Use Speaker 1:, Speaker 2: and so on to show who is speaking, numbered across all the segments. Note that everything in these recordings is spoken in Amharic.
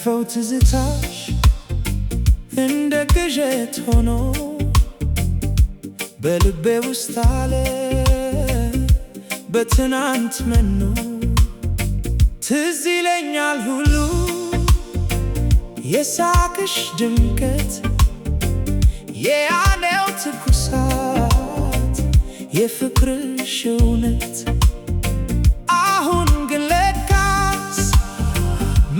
Speaker 1: ያለፈው ትዝታሽ እንደ ቅዠት ሆኖ በልቤ ውስጥ አለ በትናንት መኖ ትዝ ይለኛል ሁሉ የሳቅሽ ድምቀት የያኔው ትኩሳት የፍቅርሽ እውነት አሁን ግን ለካስ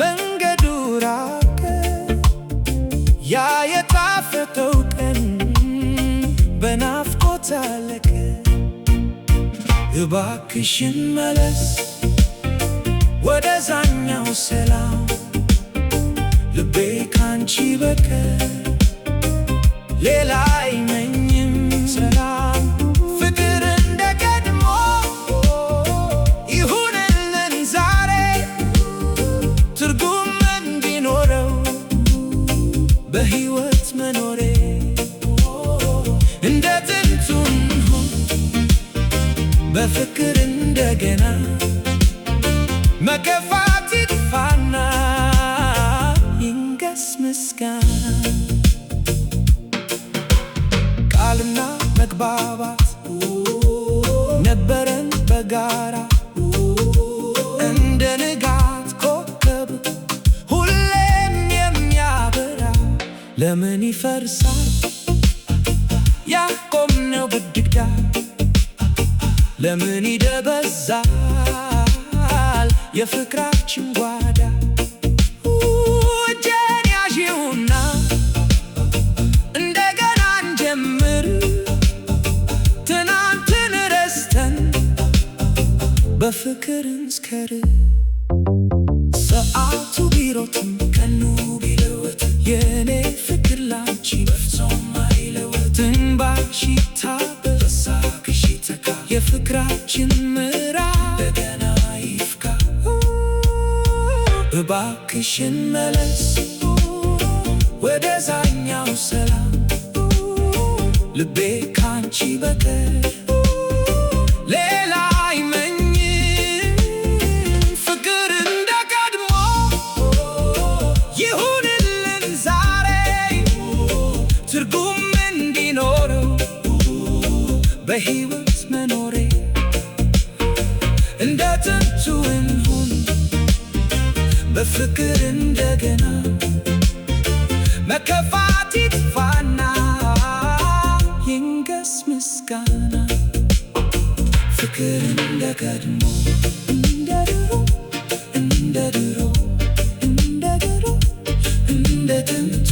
Speaker 1: መንገዱ ራቀ ያ የጣፈጠው ቀን በናፍቆት አለቀ እባክሽን መለስ ወደዛኛው ሰላም ልቤ ካንቺ በቀር ሌላ አይመኝም ሰላም ፍቅር እንደ ቀድሞ ይሁንልን ዛሬ ትርጉም እንዲኖረው በሕይወት መኖሬ እንደ ጥንቱ እንሁን በፍቅር እንደገና መከፋት ይጥፋና ይንገስ ምስጋና ቃልና መግባባት ነበረን በጋራ እንደ ንጋት ኮከብ ሁሌም የሚያበራ ለምን ይፈርሳል ያቆምነው ግድግዳ ለምን ይደበዛል የፍቅራችን ጓዳ እጄን ያዢውና እንደገና እንጀምር ትናንትን ረስተን በፍቅር እንስከር ሰዓቱ ቢሮጥም ቀኑ ቢለወጥም የኔ ፍቅር ላንቺ በፍጹም አይለወጥም ትንባሽ ይታበስ በሳቅሽ ይተካ የፍቅራችን ምዕራፍ እንደገና ይፍካ እባክሽን መለስ ወደዛኛው ሰላም ልቤ ካንቺ በቀር ሌላ አይመኝም ፍቅር እንደ ቀድሞ ይሁንልን ዛሬ ትርጉም እንዲኖረው በሕይወት መኖሬ እንደ ጥንቱ እንሁን በፍቅር እንደገና መከፋት ይጥፋና ይንገስ ምስጋና ፍቅር እንደ ቀድሞ እንደ ድሮ እንደ ድሮ እንደ ድሮ እንደ ጥንቱ